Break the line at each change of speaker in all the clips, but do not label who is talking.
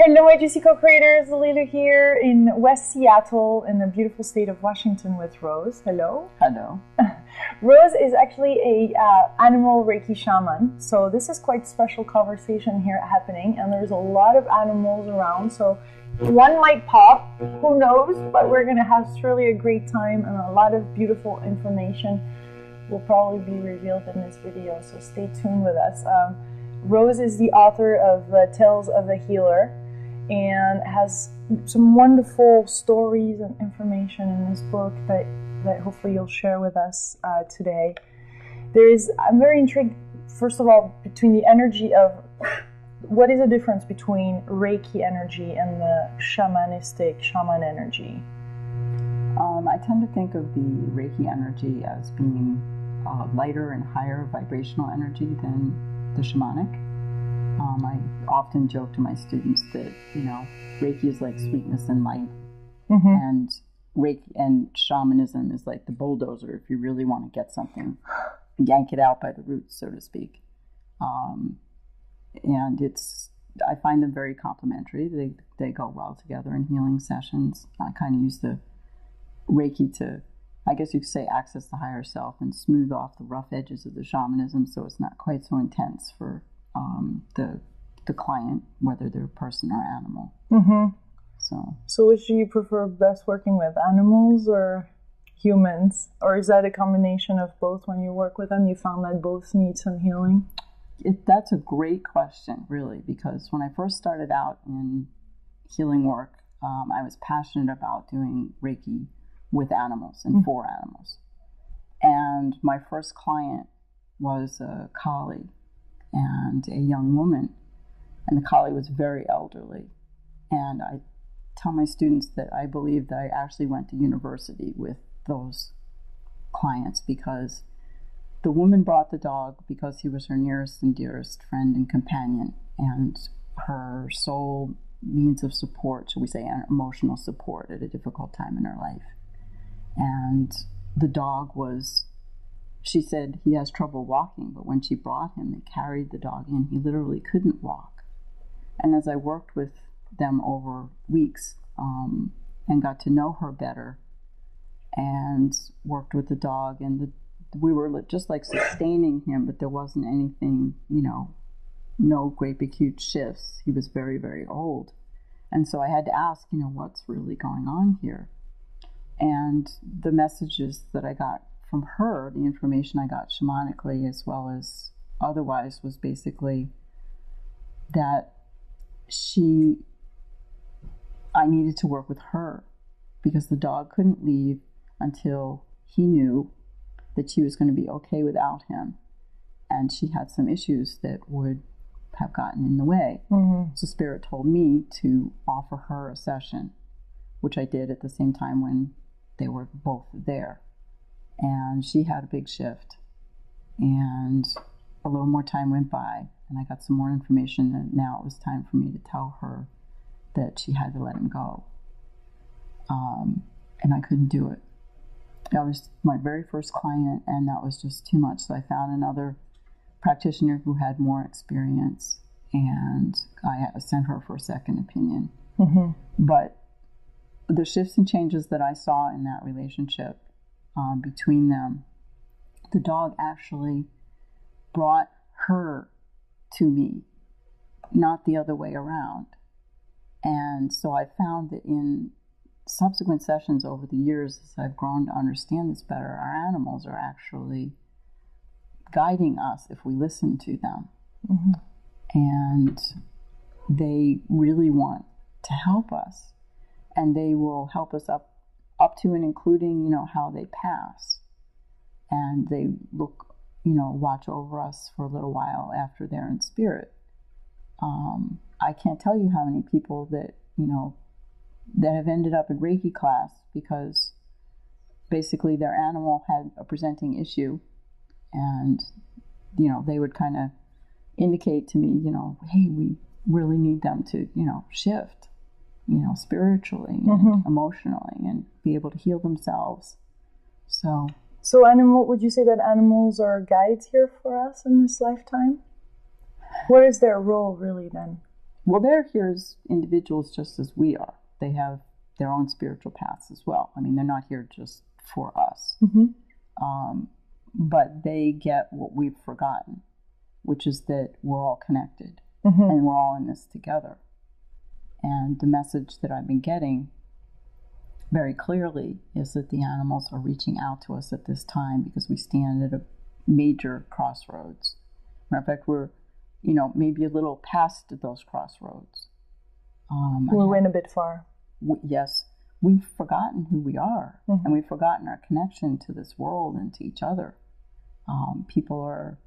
Hello, IGC co-creators. Lila here in West Seattle in the beautiful state of Washington with Rose. Hello.
Hello.
Rose is actually a animal Reiki shaman. So this is quite special conversation here happening, and there's a lot of animals around. So one might pop, who knows? But we're gonna have surely a great time, and a lot of beautiful information will probably be revealed in this video. So stay tuned with us. Rose is the author of Tales of a Healer and has some wonderful stories and information in this book that hopefully you'll share with us today. I'm very intrigued, first of all, between the energy of what is the difference between Reiki energy and the shamanistic shaman energy?
I tend to think of the Reiki energy as being lighter and higher vibrational energy than the shamanic. I often joke to my students that, Reiki is like sweetness and light, and Reiki and shamanism is like the bulldozer if you really want to get something, yank it out by the roots, so to speak. And I find them very complementary. They go well together in healing sessions. I kind of use the Reiki to, I guess you could say, access the higher self and smooth off the rough edges of the shamanism so it's not quite so intense for the client, whether they're a person or animal. So
which do you prefer best working with, animals or humans? Or is that a combination of both when you work with them? You found that both need some healing?
That's a great question, really, because when I first started out in healing work, I was passionate about doing Reiki with animals and for animals. And my first client was a collie and a young woman, and the collie was very elderly. And I tell my students that I believe that I actually went to university with those clients, because the woman brought the dog because he was her nearest and dearest friend and companion, and her sole means of support, shall we say, emotional support at a difficult time in her life. And the dog she said he has trouble walking, but when she brought him and carried the dog in, he literally couldn't walk. And as I worked with them over weeks and got to know her better and worked with the dog, and we were just like sustaining him, but there wasn't anything, no great big huge shifts. He was very, very old. And so I had to ask, what's really going on here? And the messages that I got from her, the information I got shamanically as well as otherwise, was basically that I needed to work with her because the dog couldn't leave until he knew that she was going to be okay without him. And she had some issues that would have gotten in the way. So Spirit told me to offer her a session, which I did at the same time when they were both there. And she had a big shift, and a little more time went by, and I got some more information, and now it was time for me to tell her that she had to let him go. And I couldn't do it. That was my very first client, and that was just too much. So I found another practitioner who had more experience, and I sent her for a second opinion. But the shifts and changes that I saw in that relationship between them, the dog actually brought her to me, not the other way around. And so I found that in subsequent sessions over the years, as I've grown to understand this better, our animals are actually guiding us if we listen to them. And they really want to help us, and they will help us up to and including, how they pass. And they look, watch over us for a little while after they're in spirit. I can't tell you how many people that, that have ended up in Reiki class because basically their animal had a presenting issue, and, they would kind of indicate to me, hey, we really need them to, shift, spiritually and emotionally, and be able to heal themselves. So would you say that animals are guides here for us in this lifetime? What is their role really then? Well, they're here as individuals just as we are. They have their own spiritual paths as well. I mean, they're not here just for us. But they get what we've forgotten, which is that we're all connected and we're all in this together. And the message that I've been getting very clearly is that the animals are reaching out to us at this time because we stand at a major crossroads. Matter of fact, we're, maybe a little past those crossroads.
We went a bit far.
Yes. We've forgotten who we are, and we've forgotten our connection to this world and to each other. People are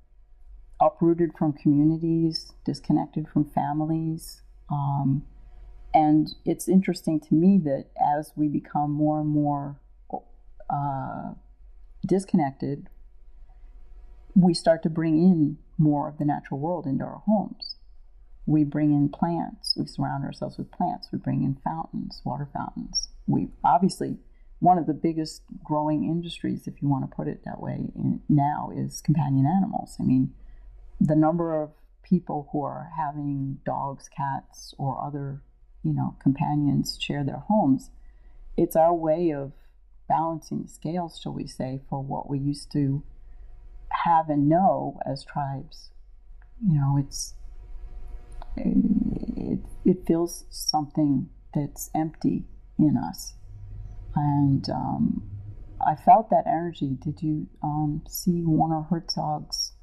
uprooted from communities, disconnected from families. And it's interesting to me that as we become more and more disconnected, we start to bring in more of the natural world into our homes. We bring in plants. We surround ourselves with plants. We bring in fountains, water fountains. We obviously, one of the biggest growing industries, if you want to put it that way, now is companion animals. I mean, the number of people who are having dogs, cats, or other, companions share their homes, it's our way of balancing the scales, shall we say, for what we used to have and know as tribes. It feels something that's empty in us. And I felt that energy. Did you see Werner Herzog's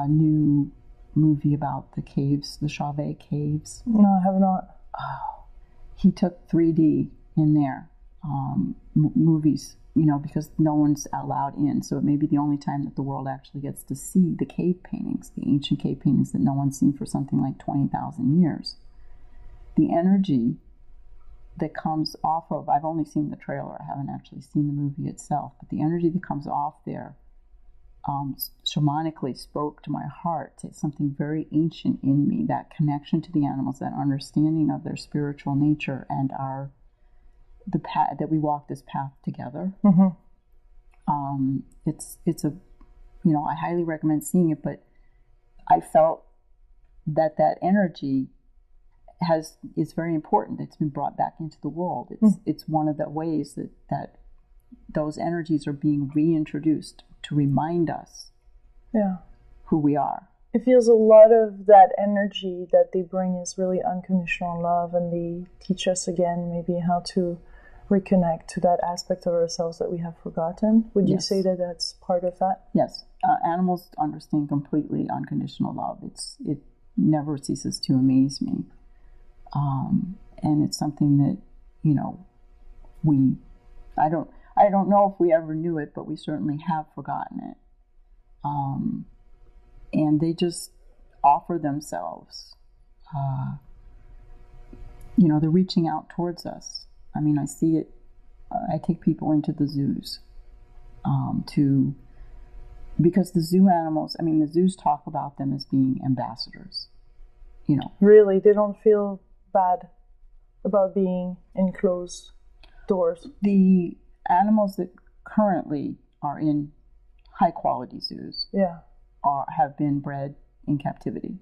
new movie about the caves, the Chauvet caves?
No, I have not.
Oh, he took 3D in there, movies, because no one's allowed in. So it may be the only time that the world actually gets to see the cave paintings, the ancient cave paintings that no one's seen for something like 20,000 years. The energy that comes off of, I've only seen the trailer, I haven't actually seen the movie itself, but the energy that comes off there shamanically spoke to my heart. It's something very ancient in me, that connection to the animals, that understanding of their spiritual nature and the path that we walk this path together. It's a, I highly recommend seeing it, but I felt that energy is very important. It's been brought back into the world. It's one of the ways that those energies are being reintroduced to remind us who we are.
It feels a lot of that energy that they bring is really unconditional love, and they teach us again maybe how to reconnect to that aspect of ourselves that we have forgotten. Would you say that that's part of that?
Yes. Animals understand completely unconditional love. It never ceases to amaze me. And it's something that, I don't know if we ever knew it, but we certainly have forgotten it. And they just offer themselves. They're reaching out towards us. I mean, I see it. I take people into the zoos because the zoo animals, the zoos talk about them as being ambassadors.
Really, they don't feel bad about being in closed doors.
The animals that currently are in high quality zoos have been bred in captivity.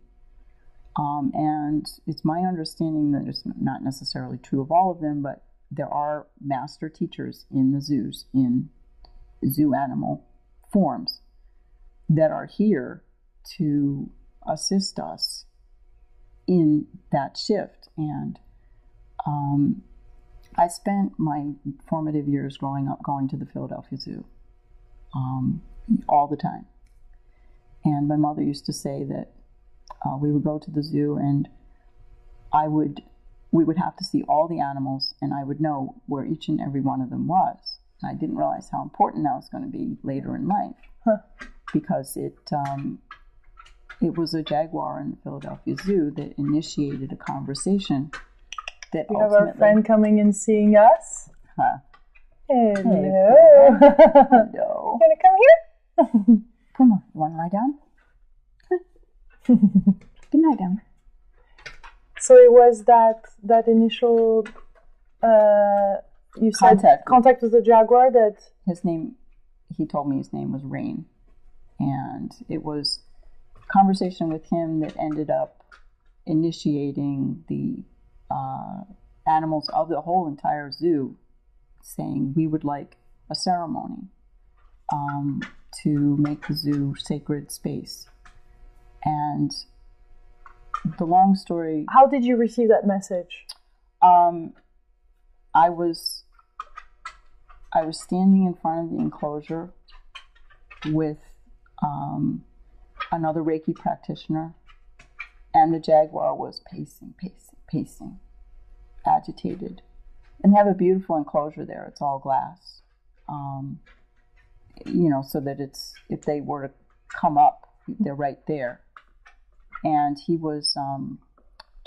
And it's my understanding that it's not necessarily true of all of them, but there are master teachers in the zoos, in zoo animal forms, that are here to assist us in that shift. And I spent my formative years growing up going to the Philadelphia Zoo all the time. And my mother used to say that we would go to the zoo and we would have to see all the animals, and I would know where each and every one of them was. And I didn't realize how important that was going to be later in life, because it was a jaguar in the Philadelphia Zoo that initiated a conversation that
we have our friend coming and seeing us. Hello.
Hello.
You want to come here?
Come on. You want to lie down? Good night, down.
So it was that initial, you said contact with the jaguar that...
He told me his name was Rain. And it was a conversation with him that ended up initiating the animals of the whole entire zoo, saying we would like a ceremony to make the zoo sacred space. And the long story...
How did you receive that message?
I was standing in front of the enclosure with another Reiki practitioner, and the jaguar was pacing, agitated. And they have a beautiful enclosure there. It's all glass, so that if they were to come up, they're right there. And he was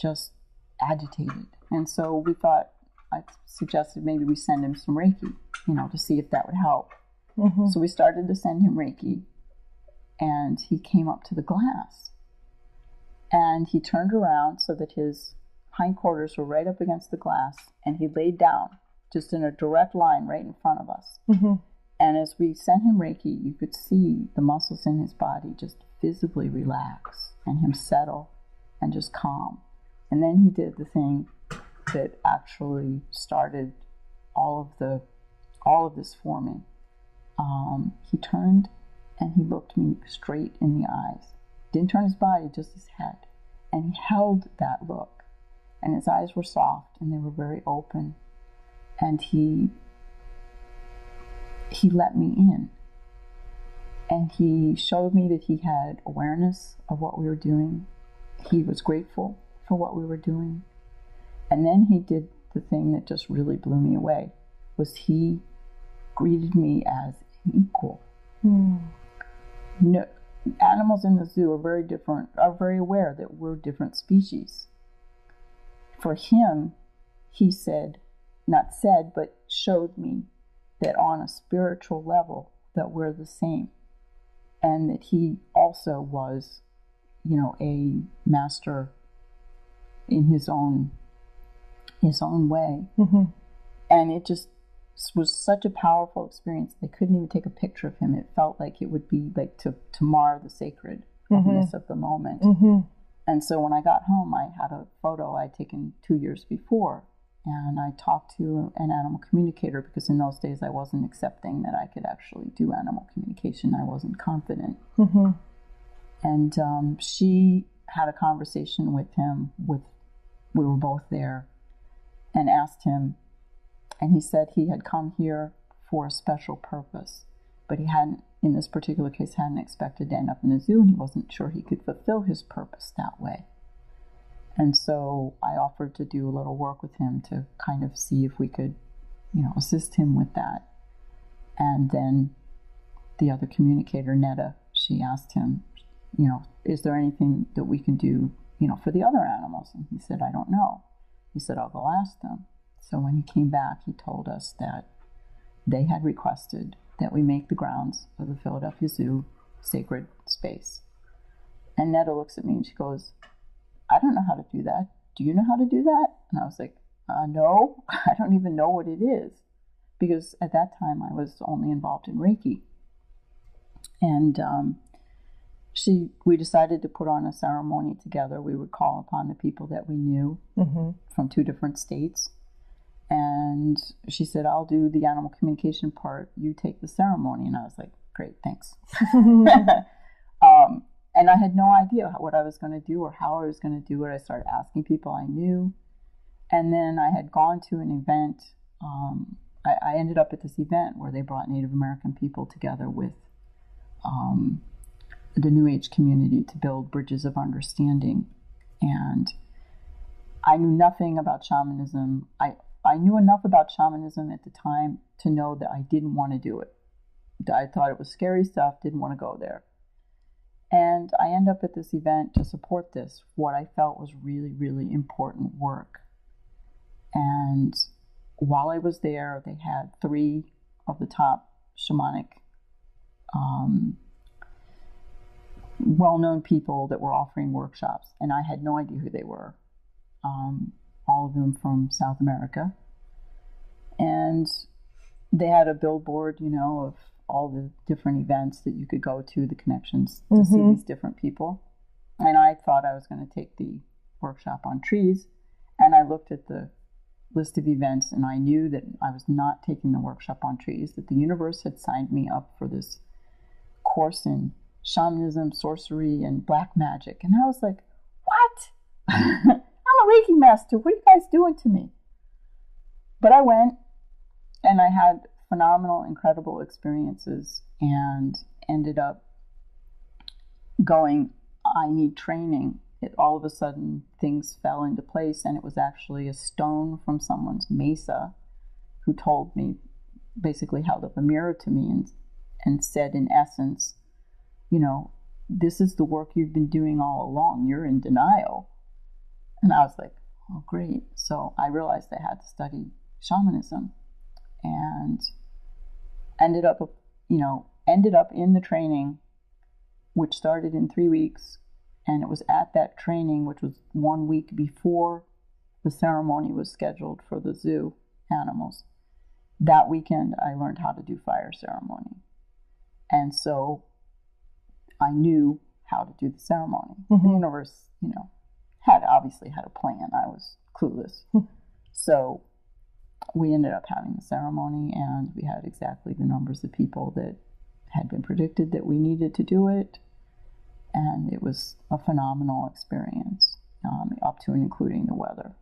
just agitated. And so I suggested maybe we send him some Reiki, to see if that would help. Mm-hmm. So we started to send him Reiki, and he came up to the glass. And he turned around so that his hindquarters were right up against the glass, and he laid down just in a direct line right in front of us. Mm-hmm. And as we sent him Reiki, you could see the muscles in his body just visibly relax and him settle and just calm. And then he did the thing that actually started all of this forming. He turned and he looked me straight in the eyes. Didn't turn his body, just his head. And he held that look. And his eyes were soft and they were very open. And he let me in. And he showed me that he had awareness of what we were doing. He was grateful for what we were doing. And then he did the thing that just really blew me away, was he greeted me as an equal. Mm. No, animals in the zoo are very different, are very aware that we're different species. For him, he said, not said, but showed me that on a spiritual level that we're the same. And that he also was, a master in his own way. Mm-hmm. And it just was such a powerful experience. They couldn't even take a picture of him. It felt like it would be like to mar the sacredness mm-hmm. of the moment. Mm-hmm. And so when I got home, I had a photo I'd taken 2 years before. And I talked to an animal communicator, because in those days I wasn't accepting that I could actually do animal communication. I wasn't confident. Mm-hmm. And she had a conversation with him. We were both there, and asked him, and he said he had come here for a special purpose, but he hadn't, in this particular case, hadn't expected to end up in a zoo, and he wasn't sure he could fulfill his purpose that way. And so I offered to do a little work with him to kind of see if we could, assist him with that. And then the other communicator, Netta, she asked him, is there anything that we can do, for the other animals? And he said, I don't know. He said, I'll go ask them. So when he came back, he told us that they had requested that we make the grounds of the Philadelphia Zoo sacred space. And Netta looks at me and she goes, I don't know how to do that. Do you know how to do that? And I was like, no, I don't even know what it is. Because at that time I was only involved in Reiki. And we decided to put on a ceremony together. We would call upon the people that we knew mm-hmm. from 2 different states. And she said, I'll do the animal communication part. You take the ceremony. And I was like, great, thanks. And I had no idea what I was going to do or how I was going to do it. I started asking people I knew. And then I had gone to an event. I ended up at this event where they brought Native American people together with the New Age community to build bridges of understanding. And I knew nothing about shamanism. I knew enough about shamanism at the time to know that I didn't want to do it. I thought it was scary stuff, didn't want to go there. And I end up at this event to support this, what I felt was really, really important work. And while I was there, they had 3 of the top shamanic well-known people that were offering workshops, and I had no idea who they were. All of them from South America. And they had a billboard, of all the different events that you could go to, the connections to mm-hmm. see these different people. And I thought I was going to take the workshop on trees, and I looked at the list of events, and I knew that I was not taking the workshop on trees, that the universe had signed me up for this course in shamanism, sorcery, and black magic. And I was like, what? I'm a Reiki master. What are you guys doing to me? But I went, and I had phenomenal, incredible experiences, and ended up going, I need training. All of a sudden, things fell into place, and it was actually a stone from someone's mesa who told me, basically held up a mirror to me and said, in essence, you know, this is the work you've been doing all along. You're in denial. And I was like, oh, great. So I realized I had to study shamanism, and ended up in the training, which started in 3 weeks. And it was at that training, which was 1 week before the ceremony was scheduled for the zoo animals. That weekend, I learned how to do fire ceremony. And so I knew how to do the ceremony. The universe, obviously had a plan. I was clueless. So we ended up having the ceremony, and we had exactly the numbers of people that had been predicted that we needed to do it. And it was a phenomenal experience, up to and including the weather.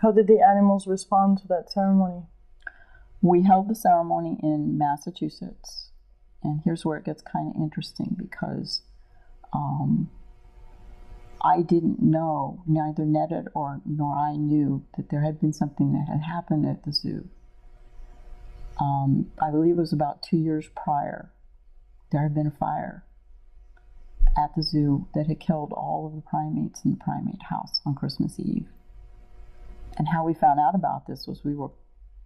How did the animals respond to that ceremony?
We held the ceremony in Massachusetts. And here's where it gets kind of interesting, because I didn't know, neither Netta nor I knew, that there had been something that had happened at the zoo. I believe it was about 2 years prior. There had been a fire at the zoo that had killed all of the primates in the primate house on Christmas Eve. And how we found out about this was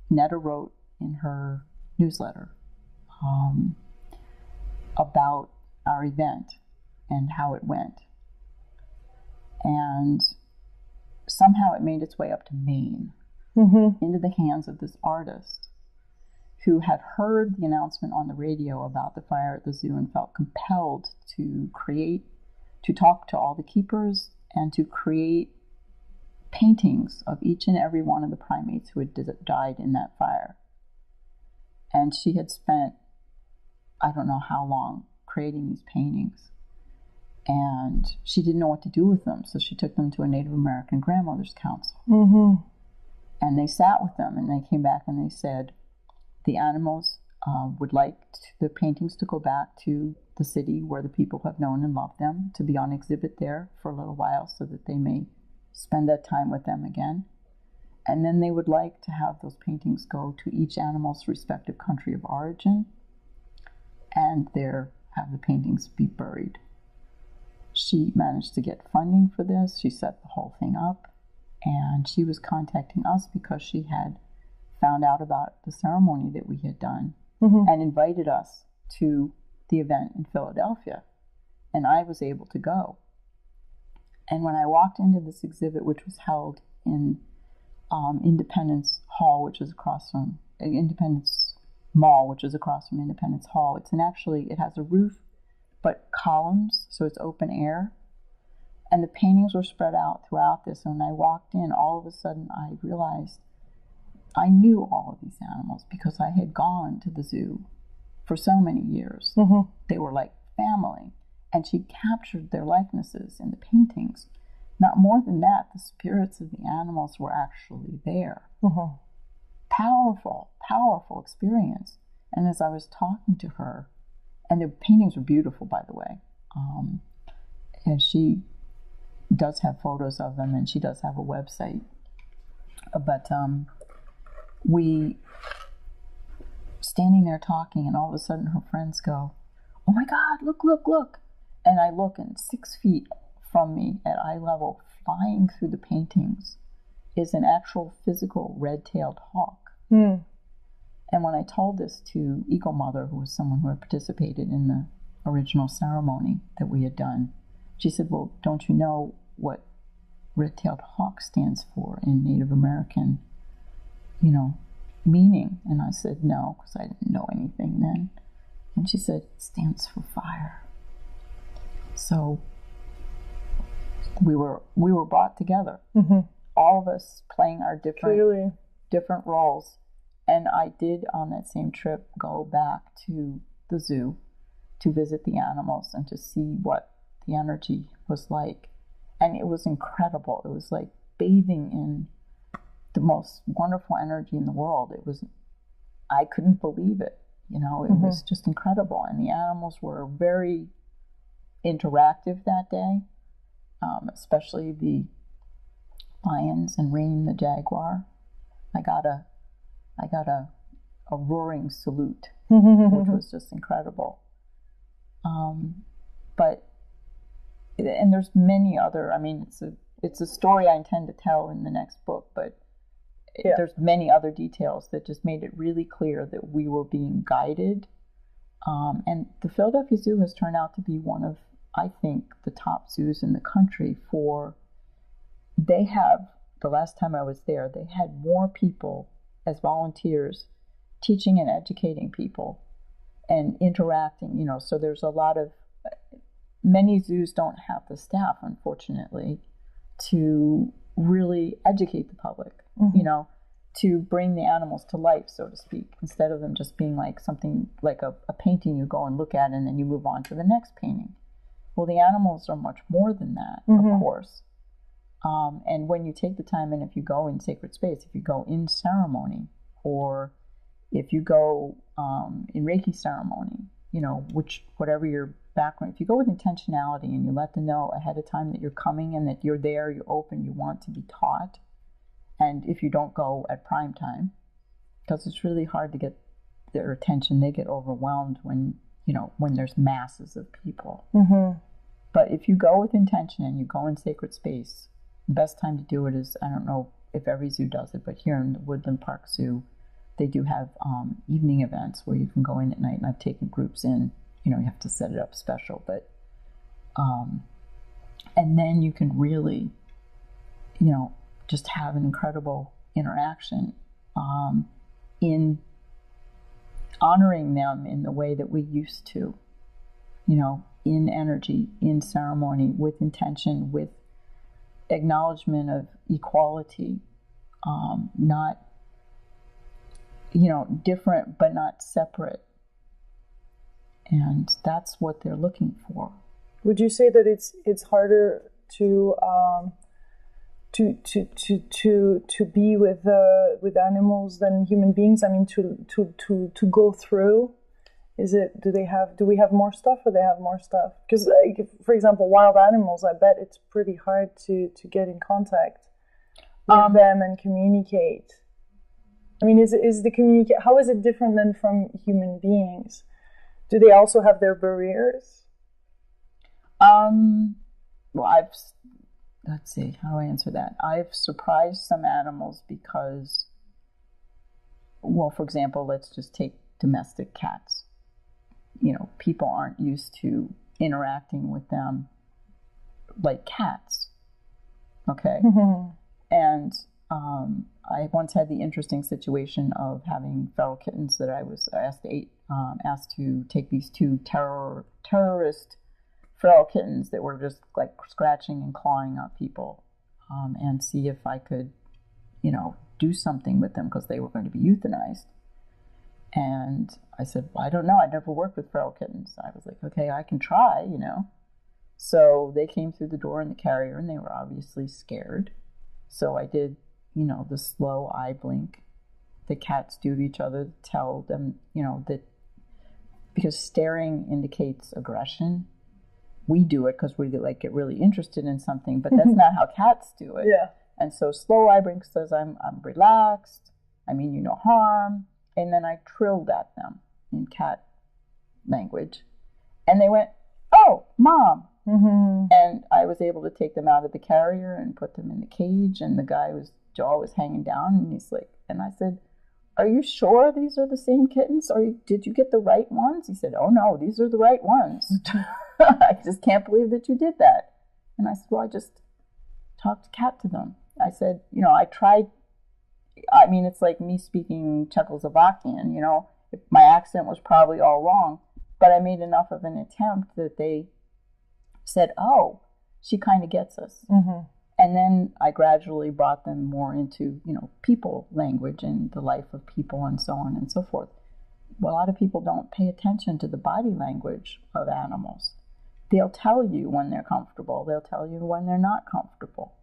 Netta wrote in her newsletter about our event and how it went. And somehow it made its way up to Maine, into the hands of this artist who had heard the announcement on the radio about the fire at the zoo and felt compelled to talk to all the keepers and to create paintings of each and every one of the primates who had died in that fire. And she had spent, I don't know how long, creating these paintings. And she didn't know what to do with them, so she took them to a Native American Grandmothers Council. And they sat with them, and they came back and they said, the animals would like the paintings to go back to the city where the people have known and loved them, to be on exhibit there for a little while so that they may spend that time with them again. And then they would like to have those paintings go to each animal's respective country of origin, and there have the paintings be buried. She managed to get funding for this. She set the whole thing up, and she was contacting us because she had found out about the ceremony that we had done and invited us to the event in Philadelphia, and I was able to go. And when I walked into this exhibit, which was held in Independence Hall, which is across from Independence Mall, which is across from Independence Hall, it has a roof but columns, so it's open air, and the paintings were spread out throughout this. And when I walked in, all of a sudden I realized I knew all of these animals because I had gone to the zoo for so many years. They were like family, and she captured their likenesses in the paintings. Not more than that, the spirits of the animals were actually there. Powerful, powerful experience. And as I was talking to her, and the paintings were beautiful, by the way, and she does have photos of them, and she does have a website. But we standing there talking, and all of a sudden her friends go, "Oh my God, look, look, look." And I look, and 6 feet from me at eye level, flying through the paintings, is an actual physical red-tailed hawk. And when I told this to Eagle Mother, who was someone who had participated in the original ceremony that we had done, she said, "Well, don't you know what red-tailed hawk stands for in Native American, meaning?" And I said, "No," because I didn't know anything then. And she said, "It stands for fire." So we were brought together, all of us playing our different roles. And I did on that same trip go back to the zoo to visit the animals and to see what the energy was like. And it was incredible. It was like bathing in the most wonderful energy in the world. I couldn't believe it. It was just incredible. And the animals were very interactive that day, especially the lions and Rain the jaguar. I got a roaring salute, which was just incredible. And there's many other. I mean, it's a story I intend to tell in the next book, but there's many other details that just made it really clear that we were being guided. And the Philadelphia Zoo has turned out to be one of, I think, the top zoos in the country they have, the last time I was there, they had more people as volunteers teaching and educating people and interacting, so there's a lot of, many zoos don't have the staff, unfortunately, to really educate the public, to bring the animals to life, so to speak, instead of them just being like something like a painting you go and look at and then you move on to the next painting. Well, the animals are much more than that, of course. And when you take the time, and if you go in sacred space, if you go in ceremony, or if you go in Reiki ceremony, whatever your background, if you go with intentionality and you let them know ahead of time that you're coming and that you're there, you're open, you want to be taught, and if you don't go at prime time, because it's really hard to get their attention, they get overwhelmed when there's masses of people. But if you go with intention and you go in sacred space, the best time to do it is, I don't know if every zoo does it, but here in the Woodland Park Zoo, they do have evening events where you can go in at night, and I've taken groups in. You have to set it up special, but and then you can really, just have an incredible interaction in honoring them in the way that we used to, in energy, in ceremony, with intention, with acknowledgement of equality, not, different but not separate. And that's what they're looking for.
Would you say that it's harder to be with animals than human beings? I mean, to go through. Do we have more stuff, or they have more stuff? Because, for example, wild animals, I bet it's pretty hard to get in contact with them and communicate. I mean, how is it different than from human beings? Do they also have their barriers?
Well, let's see, how do I answer that? I've surprised some animals because, well, for example, let's just take domestic cats. People aren't used to interacting with them like cats. Okay? And I once had the interesting situation of having feral kittens that I was asked to take these two terrorist feral kittens that were just like scratching and clawing up people, and see if I could, do something with them because they were going to be euthanized. And I said, well, I don't know. I never worked with feral kittens. I was like, okay, I can try, So they came through the door in the carrier, and they were obviously scared. So I did, the slow eye blink the cats do to each other to tell them, that, because staring indicates aggression. We do it because we get really interested in something, but that's not how cats do it.
Yeah.
And so slow eye blink says, I'm relaxed. I mean you no harm. And then I trilled at them in cat language. And they went, oh, Mom. And I was able to take them out of the carrier and put them in the cage. And the guy's jaw was hanging down. And he's like, and I said, are you sure these are the same kittens? Or did you get the right ones? He said, oh, no, these are the right ones. I just can't believe that you did that. And I said, well, I just talked cat to them. I said, I tried. I mean, it's like me speaking Czechoslovakian, my accent was probably all wrong, but I made enough of an attempt that they said, oh, she kind of gets us. And then I gradually brought them more into, people language and the life of people and so on and so forth. Well, a lot of people don't pay attention to the body language of animals. They'll tell you when they're comfortable. They'll tell you when they're not comfortable.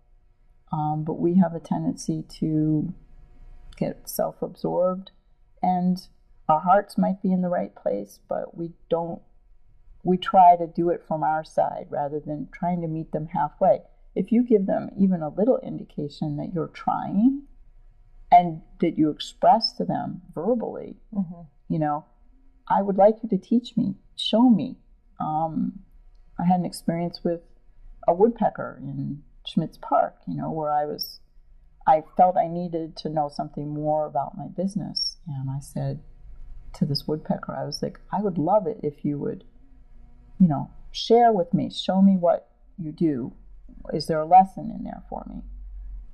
But we have a tendency to get self-absorbed, and our hearts might be in the right place, but we try to do it from our side rather than trying to meet them halfway. If you give them even a little indication that you're trying and that you express to them verbally, I would like you to teach me, show me. I had an experience with a woodpecker in Schmitz Park, where I felt I needed to know something more about my business. And I said to this woodpecker, I was like, I would love it if you would, share with me, show me what you do. Is there a lesson in there for me?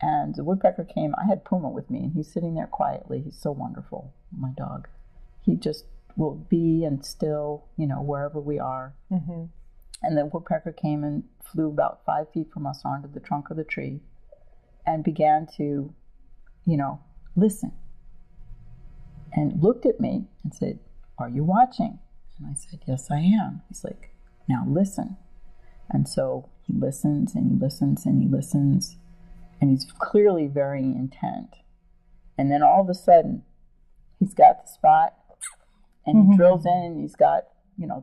And the woodpecker came. I had Puma with me, and he's sitting there quietly. He's so wonderful, my dog. He just will be and still, wherever we are. And the woodpecker came and flew about 5 feet from us onto the trunk of the tree and began to, listen. And looked at me and said, "Are you watching?" And I said, "Yes, I am." He's like, "Now listen." And so he listens and he listens and he listens, and he's clearly very intent. And then all of a sudden, he's got the spot, and he drills in, and he's got,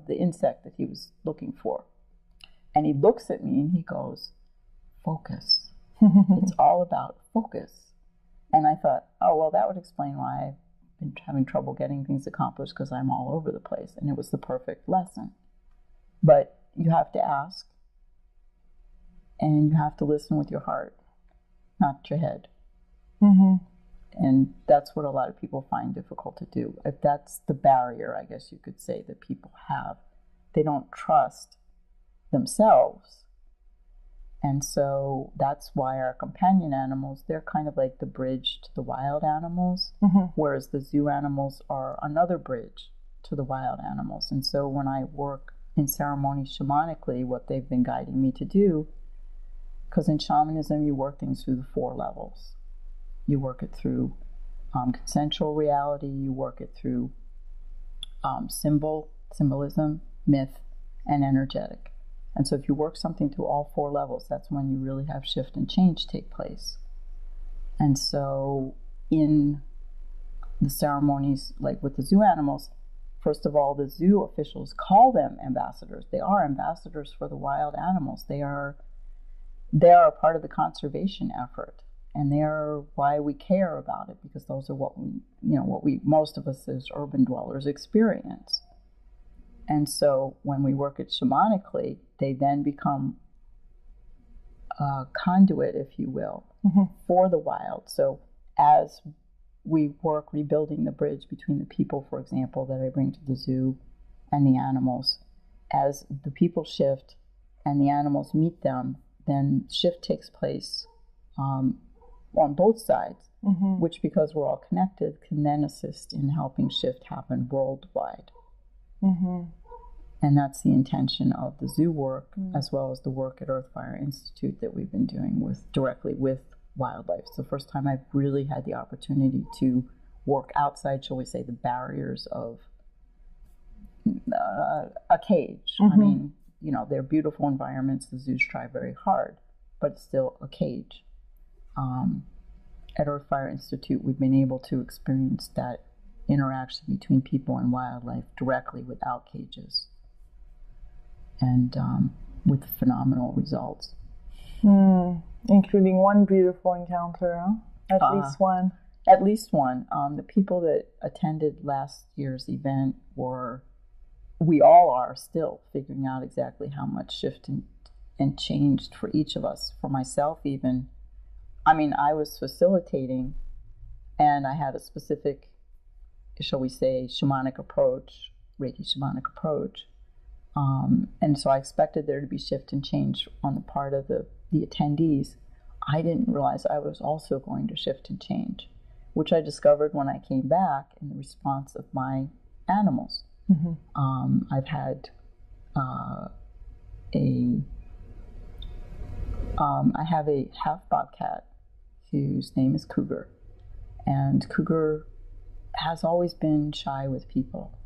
the insect that he was looking for. And he looks at me and he goes, "Focus." It's all about focus. And I thought, oh, well, that would explain why I've been having trouble getting things accomplished, because I'm all over the place. And it was the perfect lesson. But you have to ask, and you have to listen with your heart, not your head. And that's what a lot of people find difficult to do. If that's the barrier, I guess you could say, that people have. They don't trust themselves. And so that's why our companion animals, they're kind of like the bridge to the wild animals, whereas the zoo animals are another bridge to the wild animals. And so when I work in ceremony shamanically, what they've been guiding me to do, because in shamanism you work things through the 4 levels. You work it through consensual reality, you work it through symbolism, myth, and energetic. And so if you work something through all 4 levels, that's when you really have shift and change take place. And so in the ceremonies, like with the zoo animals, first of all, the zoo officials call them ambassadors. They are ambassadors for the wild animals. They are a part of the conservation effort. And they're why we care about it, because those are what we most of us as urban dwellers experience. And so when we work it shamanically, they then become a conduit, if you will, for the wild. So as we work rebuilding the bridge between the people, for example, that I bring to the zoo and the animals, as the people shift and the animals meet them, then shift takes place on both sides, which, because we're all connected, can then assist in helping shift happen worldwide. And that's the intention of the zoo work, as well as the work at Earthfire Institute that we've been doing directly with wildlife. It's the first time I've really had the opportunity to work outside, shall we say, the barriers of a cage. I mean, they're beautiful environments. The zoos try very hard, but it's still a cage. At Earthfire Institute, we've been able to experience that interaction between people and wildlife directly without cages, and with phenomenal results.
Including one beautiful encounter, huh? At least one.
At least one. The people that attended last year's event we all are still figuring out exactly how much shift and changed for each of us. For myself, even, I was facilitating, and I had a specific, shall we say, shamanic approach, Reiki shamanic approach. And so I expected there to be shift and change on the part of the attendees. I didn't realize I was also going to shift and change, which I discovered when I came back in the response of my animals. I've had I have a half bobcat whose name is Cougar. And Cougar has always been shy with people.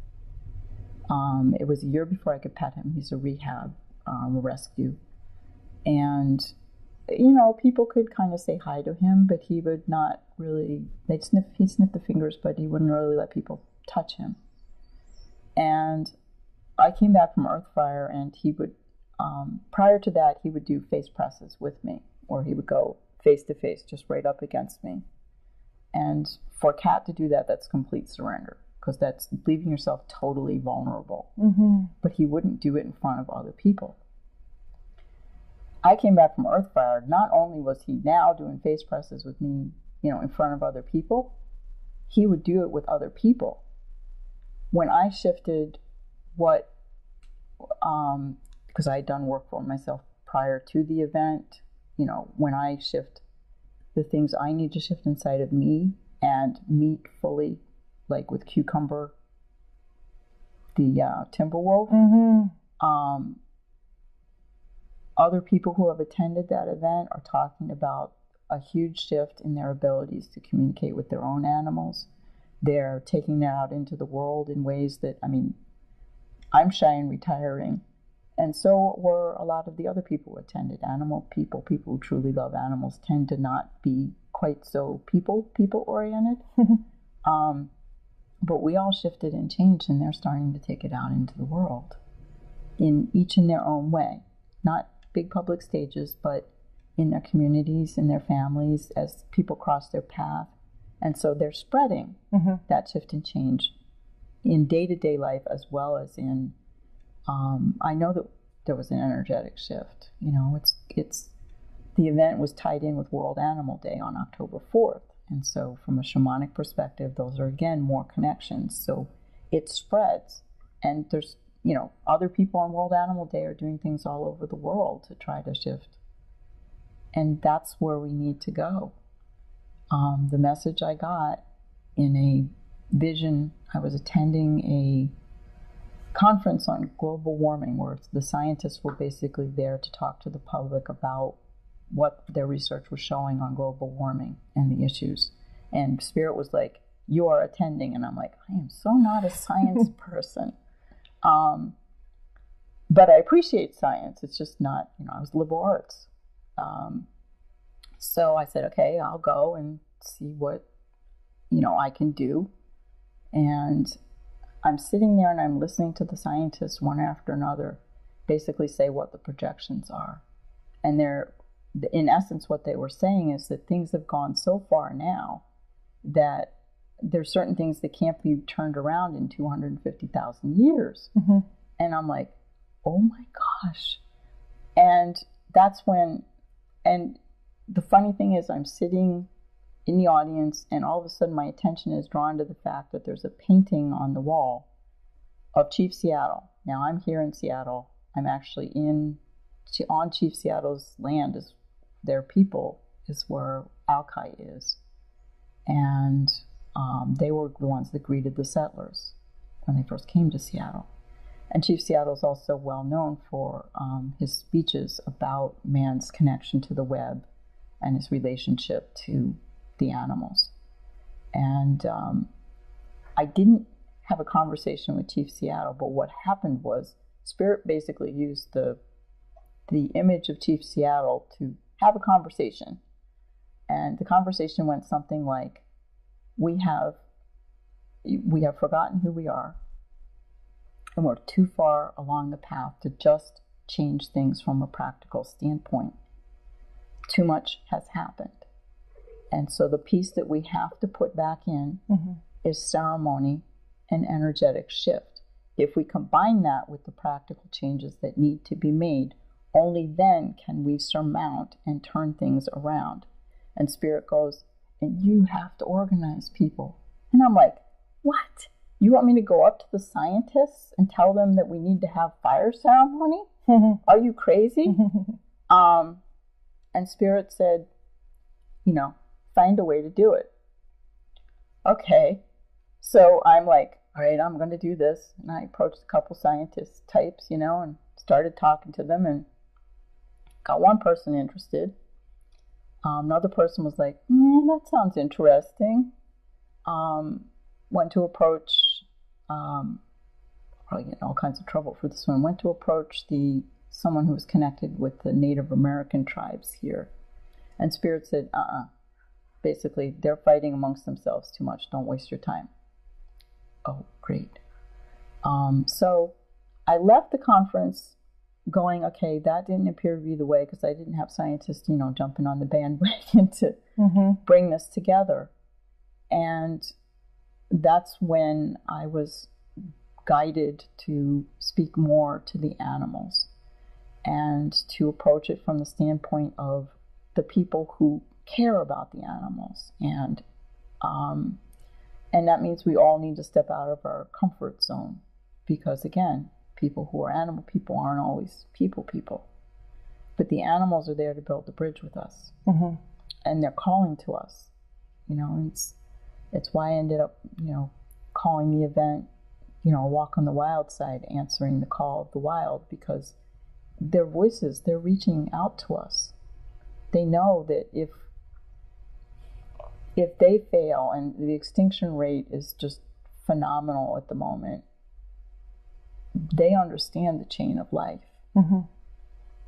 It was a year before I could pet him. He's a rehab, rescue. And, you know, people could kind of say hi to him, but he would not really, he'd sniff the fingers, but he wouldn't really let people touch him. And I came back from Earthfire, and he would, prior to that, he would do face presses with me, or he would go face to face, just right up against me. And for a cat to do that, that's complete surrender, because that's leaving yourself totally vulnerable.
Mm-hmm.
But he wouldn't do it in front of other people. I came back from Earthfire. Not only was he now doing face presses with me, you know, in front of other people, he would do it with other people. When I shifted what, because I had done work for myself prior to the event, you know, when I shift the things I need to shift inside of me and meet fully, like with Cucumber, the Timberwolf,
Mm-hmm.
Other people who have attended that event are talking about a huge shift in their abilities to communicate with their own animals. They're taking that out into the world in ways that, I mean, I'm shy and retiring, and so were a lot of the other people who attended. Animal people, people who truly love animals, tend to not be quite so people-oriented. But we all shifted and changed, and they're starting to take it out into the world, each in their own way. Not big public stages, but in their communities, in their families, as people cross their path. And so they're spreading that shift and change in day-to-day life, as well as in, I know that there was an energetic shift. You know, it's the event was tied in with World Animal Day on October 4th. And so from a shamanic perspective, those are, again, more connections. So it spreads. And there's, you know, other people on World Animal Day are doing things all over the world to try to shift. And that's where we need to go. The message I got in a vision, I was attending a conference on global warming, where the scientists were basically there to talk to the public about what their research was showing on global warming and the issues. And Spirit was like, "You are attending." And I'm like, I am so not a science person. But I appreciate science. It's just not, you know, I was liberal arts. So I said, okay, I'll go and see what, you know, I can do. And I'm sitting there and I'm listening to the scientists one after another basically say what the projections are. And they're, in essence, what they were saying is that things have gone so far now that there's certain things that can't be turned around in 250,000 years.
Mm-hmm.
And I'm like, oh my gosh. And that's when, and the funny thing is, I'm sitting in the audience, and all of a sudden my attention is drawn to the fact that there's a painting on the wall of Chief Seattle. Now, I'm here in Seattle. I'm actually on Chief Seattle's land, is their people, is where Alki is. And they were the ones that greeted the settlers when they first came to Seattle. And Chief Seattle is also well known for his speeches about man's connection to the web and his relationship to the animals. And I didn't have a conversation with Chief Seattle, but what happened was Spirit basically used the image of Chief Seattle to have a conversation. And the conversation went something like, we have forgotten who we are, and we're too far along the path to just change things from a practical standpoint. Too much has happened. And so the piece that we have to put back in is ceremony and energetic shift. If we combine that with the practical changes that need to be made, only then can we surmount and turn things around. And Spirit goes, and you have to organize people. And I'm like, what? You want me to go up to the scientists and tell them that we need to have fire ceremony? Are you crazy? And Spirit said, you know, find a way to do it. Okay. So I'm like, all right, I'm going to do this. And I approached a couple scientist types, you know, and started talking to them. And Got one person interested. Another person was like, that sounds interesting. Went to approach, probably getting all kinds of trouble for this one, went to approach someone who was connected with the Native American tribes here. And Spirit said, basically, they're fighting amongst themselves too much. Don't waste your time. Oh, great. So I left the conference going, okay, that didn't appear to be the way, because I didn't have scientists, jumping on the bandwagon to bring this together. And that's when I was guided to speak more to the animals and to approach it from the standpoint of the people who care about the animals. And that means we all need to step out of our comfort zone, because again, people who are animal people aren't always people. But the animals are there to build the bridge with us. And they're calling to us. It's why I ended up, calling the event, Walk on the Wild Side, answering the call of the wild, because their voices, they're reaching out to us. They know that if they fail, and the extinction rate is just phenomenal at the moment, they understand the chain of life.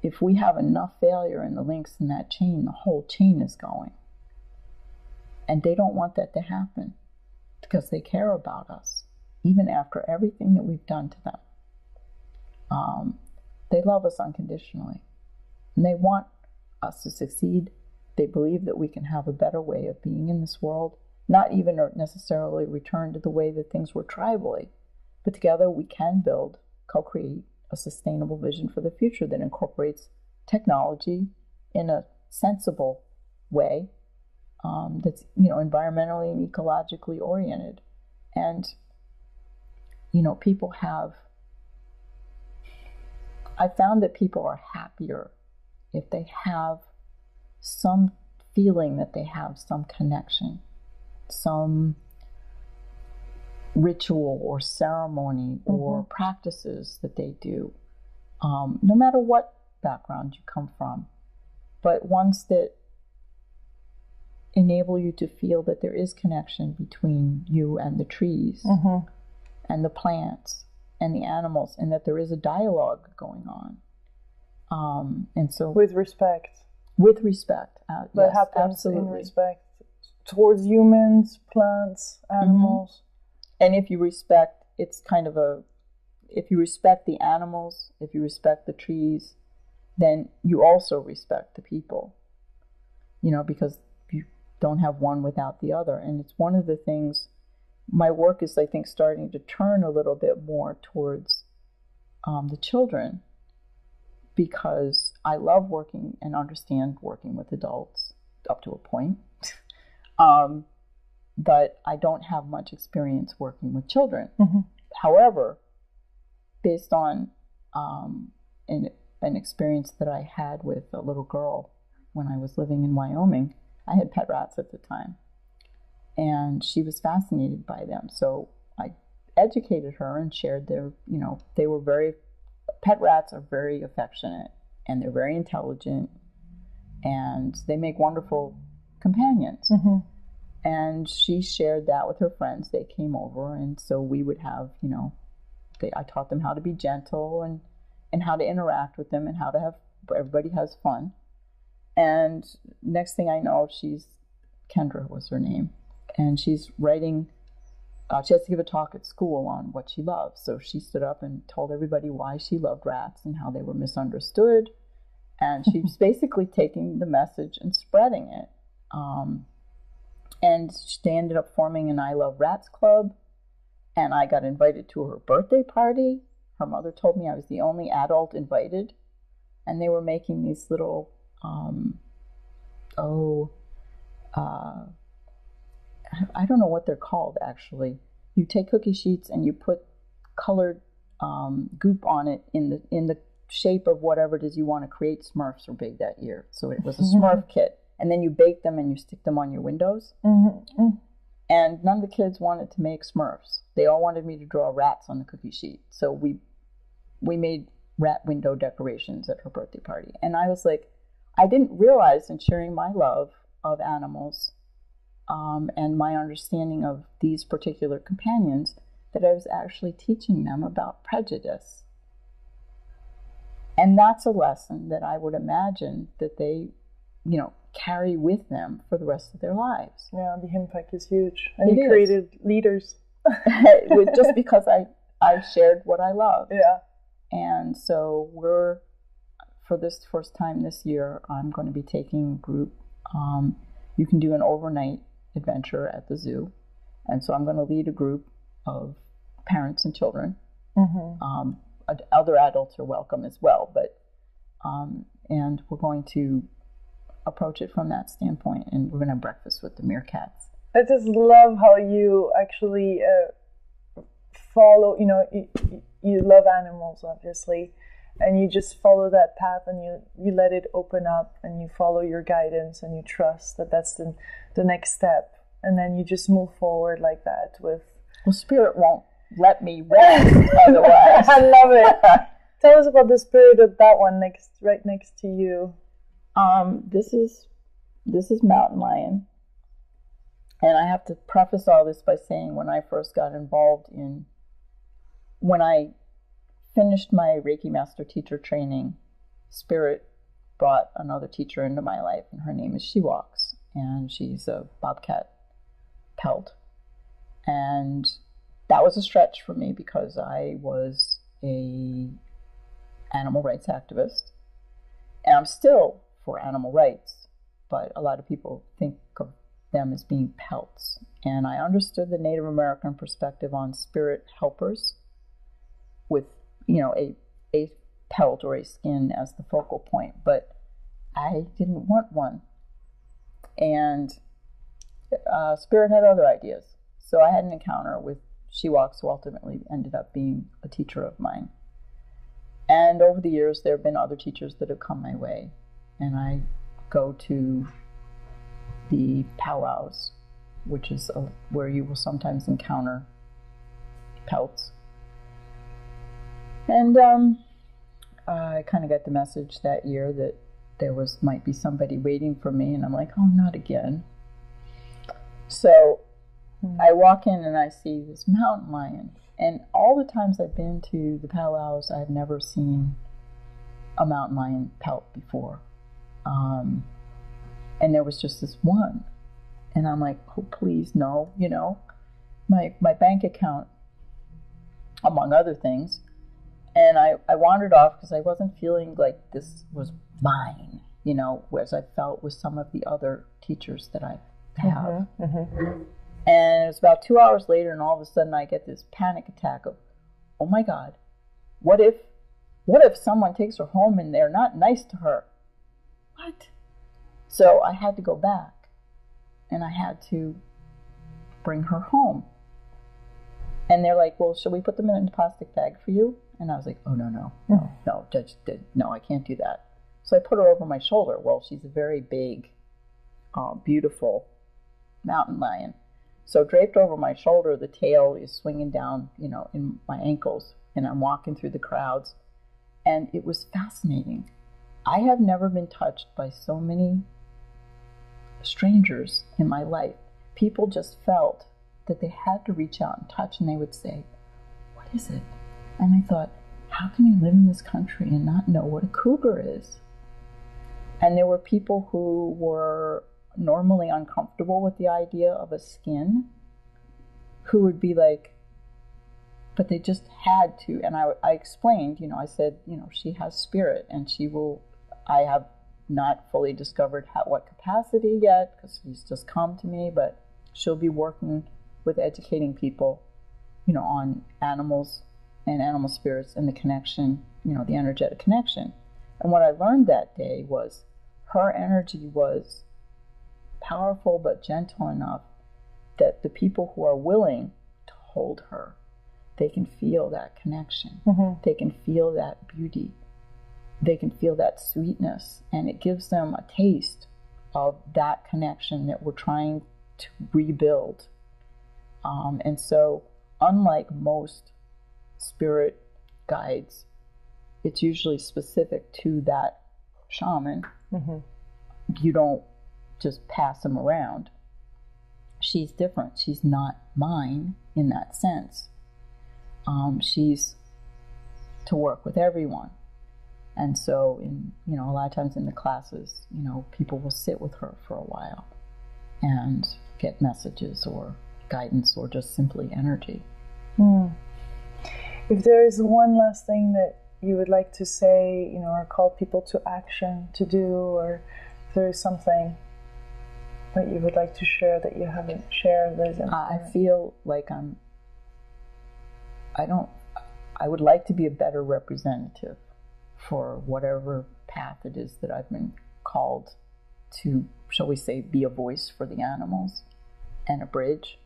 If we have enough failure in the links in that chain, the whole chain is going. And they don't want that to happen, because they care about us, even after everything that we've done to them. They love us unconditionally, and they want us to succeed. They believe that we can have a better way of being in this world, not even necessarily return to the way that things were tribally, but together we can build, co-create a sustainable vision for the future that incorporates technology in a sensible way, that's environmentally and ecologically oriented. And I found that people are happier if they have some feeling that they have some connection, some ritual or ceremony or practices that they do, no matter what background you come from, but ones that enable you to feel that there is connection between you and the trees and the plants and the animals, and that there is a dialogue going on. And so
with respect.
That
yes, happens absolutely. In respect towards humans, plants, animals.
And if you respect, it's kind of if you respect the animals, if you respect the trees, then you also respect the people, because you don't have one without the other. And it's one of the things, my work is, I think, starting to turn a little bit more towards the children, because I love working and understand working with adults up to a point. But I don't have much experience working with children. However, based on an experience that I had with a little girl when I was living in Wyoming, I had pet rats at the time, and she was fascinated by them. So I educated her and shared pet rats are very affectionate, and they're very intelligent, and they make wonderful companions. And she shared that with her friends. They came over, and so we would have, I taught them how to be gentle and how to interact with them and how to everybody has fun. And next thing I know, Kendra was her name, and she's writing, she has to give a talk at school on what she loves. So she stood up and told everybody why she loved rats and how they were misunderstood. And she's basically taking the message and spreading it. And they ended up forming an I Love Rats club, and I got invited to her birthday party. Her mother told me I was the only adult invited, and they were making these little, I don't know what they're called, actually. You take cookie sheets and you put colored goop on it in the shape of whatever it is you want to create. Smurfs were big that year, so it was a Smurf kit. And then you bake them and you stick them on your windows. And none of the kids wanted to make Smurfs. They all wanted me to draw rats on the cookie sheet. So we made rat window decorations at her birthday party. And I was like, I didn't realize in sharing my love of animals and my understanding of these particular companions that I was actually teaching them about prejudice. And that's a lesson that I would imagine that they, carry with them for the rest of their lives.
Yeah, the impact is huge. And you created leaders.
Just because I shared what I love.
Yeah.
And so for this first time this year, I'm going to be taking a group. You can do an overnight adventure at the zoo. And so I'm going to lead a group of parents and children. Mm-hmm. Other adults are welcome as well, but and we're going to approach it from that standpoint, and we're going to have breakfast with the meerkats.
I just love how you actually follow, you love animals, obviously, and you just follow that path, and you let it open up, and you follow your guidance, and you trust that that's the next step, and then you just move forward like that with...
Well, spirit won't let me rest otherwise.
I love it. Tell us about the spirit of that one right next to you.
This is Mountain Lion. And I have to preface all this by saying when I first got involved when I finished my Reiki Master Teacher training, Spirit brought another teacher into my life, and her name is She Walks, and she's a bobcat pelt. And that was a stretch for me because I was a animal rights activist, and I'm still for animal rights, but a lot of people think of them as being pelts. And I understood the Native American perspective on spirit helpers with, a pelt or a skin as the focal point, but I didn't want one. And Spirit had other ideas. So I had an encounter with She Walks, who ultimately ended up being a teacher of mine. And over the years, there have been other teachers that have come my way. And I go to the powwows, which is where you will sometimes encounter pelts. And I kind of got the message that year that there might be somebody waiting for me, and I'm like, oh, not again. So I walk in and I see this mountain lion. And all the times I've been to the powwows, I've never seen a mountain lion pelt before. And there was just this one. And I'm like, oh, please, no. My bank account, among other things. And I wandered off because I wasn't feeling like this was mine, whereas I felt with some of the other teachers that I have. Mm-hmm, mm-hmm. And it was about 2 hours later, and all of a sudden I get this panic attack of, oh my God, what if someone takes her home and they're not nice to her? What? So I had to go back, and I had to bring her home. And they're like, well, should we put them in a plastic bag for you? And I was like, oh, no, Judge, no, I can't do that. So I put her over my shoulder. Well, she's a very big, beautiful mountain lion. So draped over my shoulder, the tail is swinging down, in my ankles, and I'm walking through the crowds. And it was fascinating. I have never been touched by so many strangers in my life. People just felt that they had to reach out and touch, and they would say, what is it? And I thought, how can you live in this country and not know what a cougar is? And there were people who were normally uncomfortable with the idea of a skin, who would be like, but they just had to. And I explained, I said, she has spirit, and I have not fully discovered what capacity yet, because she's just come to me, but she'll be working with educating people, on animals and animal spirits and the connection, the energetic connection. And what I learned that day was her energy was powerful but gentle enough that the people who are willing to hold her, they can feel that connection. Mm-hmm. They can feel that beauty. They can feel that sweetness, and it gives them a taste of that connection that we're trying to rebuild. And so, unlike most spirit guides, it's usually specific to that shaman.
Mm-hmm.
You don't just pass them around. She's different. She's not mine in that sense. She's to work with everyone. And so, a lot of times in the classes, people will sit with her for a while and get messages or guidance or just simply energy.
If there is one last thing that you would like to say, or call people to action to do, or if there is something that you would like to share that you haven't shared,
I feel like I would like to be a better representative for whatever path it is that I've been called to, shall we say, be a voice for the animals and a bridge.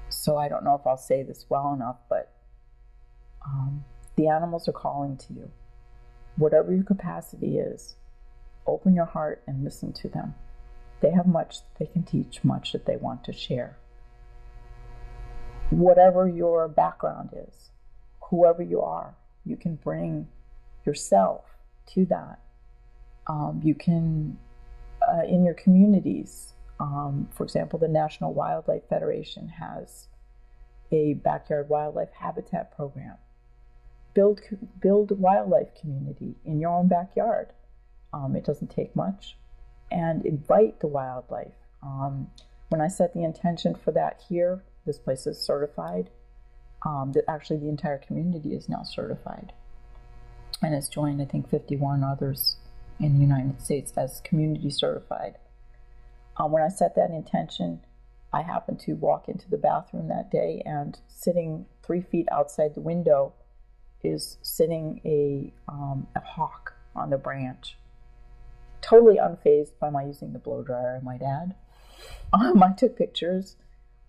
So I don't know if I'll say this well enough, but the animals are calling to you. Whatever your capacity is, open your heart and listen to them. They have much they can teach, much that they want to share. Whatever your background is, whoever you are, you can bring yourself to that. You can, in your communities, for example, the National Wildlife Federation has a backyard wildlife habitat program. Build a wildlife community in your own backyard. It doesn't take much. And invite the wildlife. When I set the intention for that here, this place is certified. Actually, the entire community is now certified. And has joined, I think, 51 others in the United States as community certified. When I set that intention, I happened to walk into the bathroom that day, and sitting 3 feet outside the window is sitting a hawk on the branch. Totally unfazed by my using the blow dryer, I might add. I took pictures,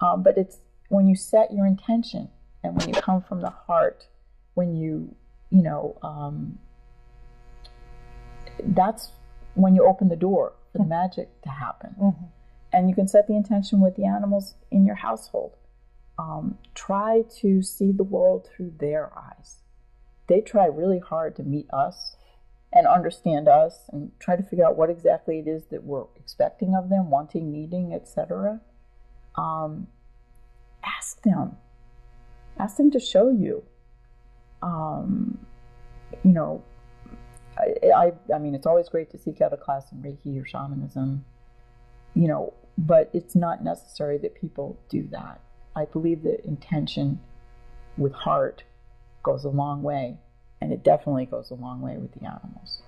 but it's when you set your intention and when you come from the heart, when that's when you open the door for the magic to happen. Mm-hmm. And you can set the intention with the animals in your household. Try to see the world through their eyes. They try really hard to meet us and understand us and try to figure out what exactly it is that we're expecting of them, wanting, needing, etc. Ask them. Ask them to show you. I mean, it's always great to seek out a class in Reiki or shamanism, but it's not necessary that people do that. I believe that intention with heart goes a long way, and it definitely goes a long way with the animals.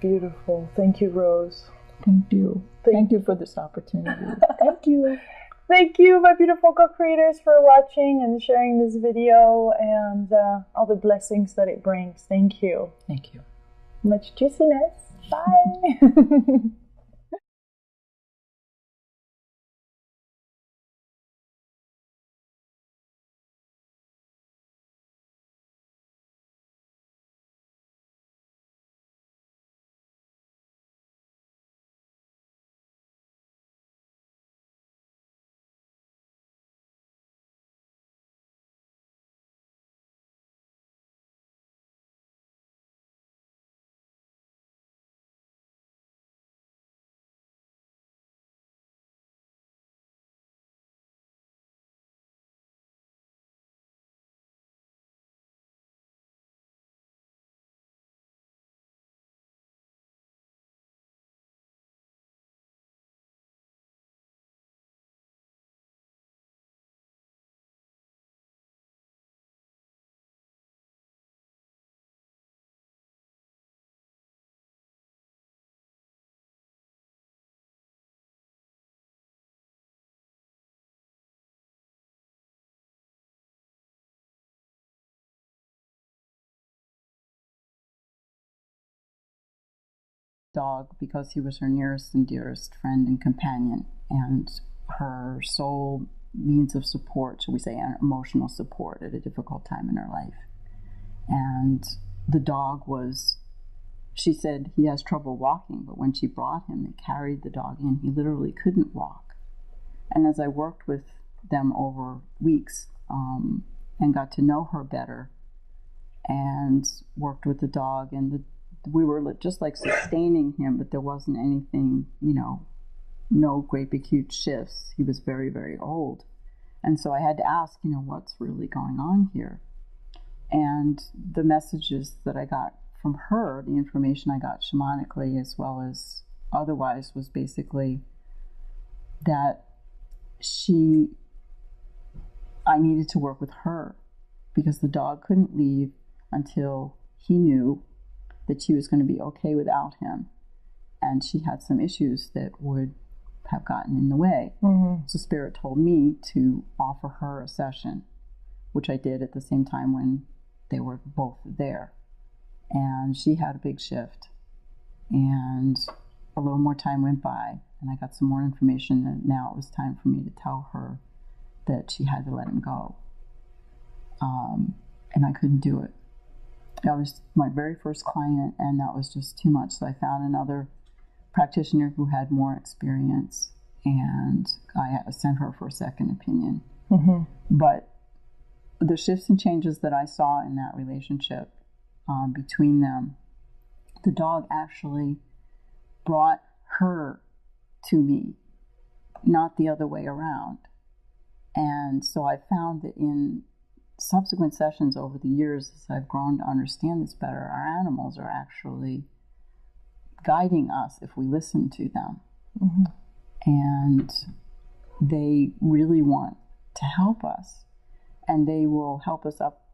Beautiful. Thank you, Rose.
Thank you. Thank you for this opportunity. Thank you.
Thank you, my beautiful co-creators, for watching and sharing this video and all the blessings that it brings. Thank you.
Thank you.
Much juiciness. Bye.
Dog, because he was her nearest and dearest friend and companion, and her sole means of support, shall we say, emotional support at a difficult time in her life. And the dog she said he has trouble walking, but when she brought him and carried the dog in, he literally couldn't walk. And as I worked with them over weeks and got to know her better, and worked with the dog, and we were just like sustaining him, but there wasn't anything, no great big huge shifts. He was very, very old. And so I had to ask, what's really going on here? And the messages that I got from her, the information I got shamanically as well as otherwise, was basically that I needed to work with her because the dog couldn't leave until he knew that she was going to be okay without him. And she had some issues that would have gotten in the way. Mm-hmm. So Spirit told me to offer her a session, which I did at the same time when they were both there. And she had a big shift. And a little more time went by, and I got some more information that now it was time for me to tell her that she had to let him go. And I couldn't do it. That was my very first client, and that was just too much. So I found another practitioner who had more experience, and I sent her for a second opinion. Mm-hmm. But the shifts and changes that I saw in that relationship between them, the dog actually brought her to me, not the other way around. And so I found that in subsequent sessions over the years, as I've grown to understand this better, our animals are actually guiding us if we listen to them. Mm-hmm. And they really want to help us. And they will help us up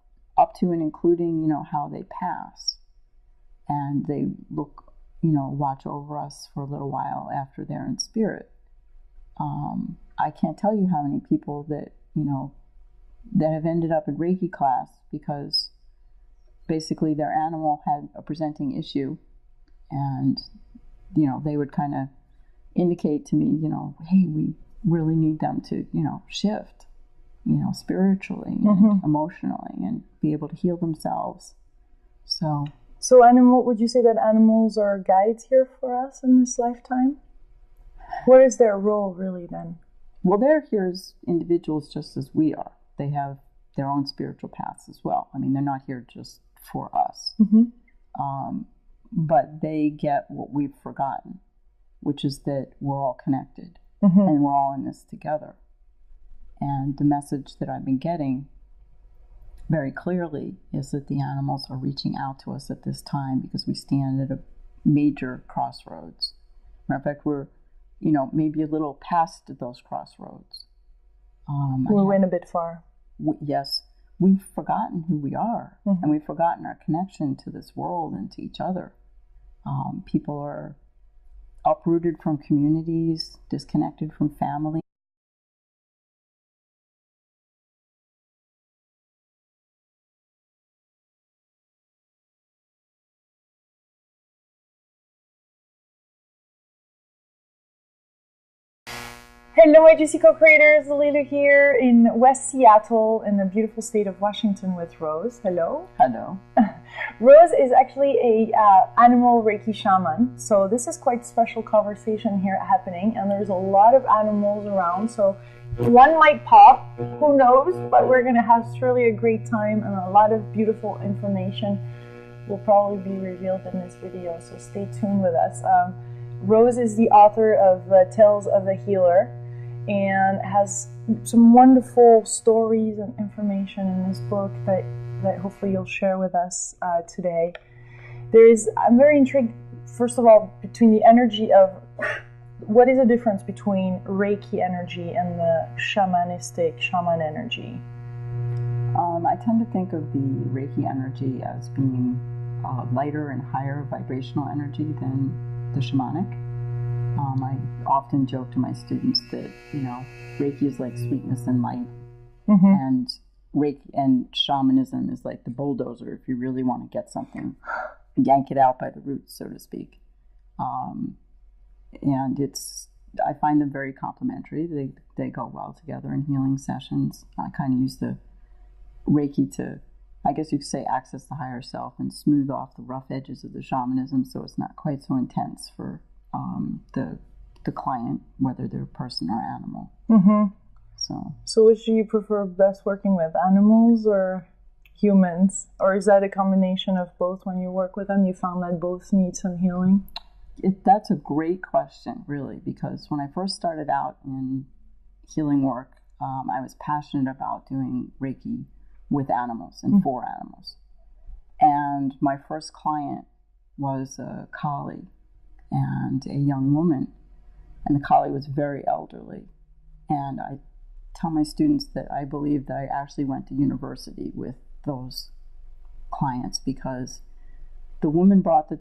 to and including, how they pass. And they look, watch over us for a little while after they're in spirit. I can't tell you how many people that, that have ended up in Reiki class because basically their animal had a presenting issue, and, they would kind of indicate to me, hey, we really need them to, shift, spiritually and mm-hmm. emotionally and be able to heal themselves. So would you say that animals are guides here for us in this lifetime? What is their role really then? Well, they're here as individuals just as we are. They have their own spiritual paths as well. I mean, they're not here just for us. Mm-hmm. But they get what we've forgotten, which is that we're all connected mm-hmm. and we're all in this together. And the message that I've been getting very clearly is that the animals are reaching out to us at this time because we stand at a major crossroads. Matter of fact, we're, maybe a little past those crossroads. We went a bit far. Yes. We've forgotten who we are, mm-hmm. and we've forgotten our connection to this world and to each other. People are uprooted from communities, disconnected from family. Hello, my GC co-creators. Lila here in West Seattle in the beautiful state of Washington with Rose. Hello. Hello. Rose is actually a animal Reiki shaman. So this is quite special conversation here happening, and there's a lot of animals around. So one might pop, who knows, but we're going to have surely a great time, and a lot of beautiful information will probably be revealed in this video. So stay tuned with us. Rose is the author of Tales of a Healer, and has some wonderful stories and information in this book that hopefully you'll share with us today. I'm very intrigued, first of all, between the energy of, what is the difference between Reiki energy and the shamanistic shaman energy? I tend to think of the Reiki energy as being lighter and higher vibrational energy than the shamanic. I often joke to my students that, Reiki is like sweetness and light, mm-hmm. and Reiki and shamanism is like the bulldozer if you really want to get something, yank it out by the roots, so to speak. And I find them very complementary. They go well together in healing sessions. I kind of use the Reiki to, I guess you could say, access the higher self and smooth off the rough edges of the shamanism so it's not quite so intense for the client, whether they're person or animal. Mm-hmm. So which do you prefer best working with, animals or
humans? Or is that a combination of both? When you work with them, you found that both need some healing?
That's a great question, really, because when I first started out in healing work, I was passionate about doing Reiki with animals and for animals. And my first client was a collie and a young woman. And the collie was very elderly. And I tell my students that I believe that I actually went to university with those clients, because the woman brought the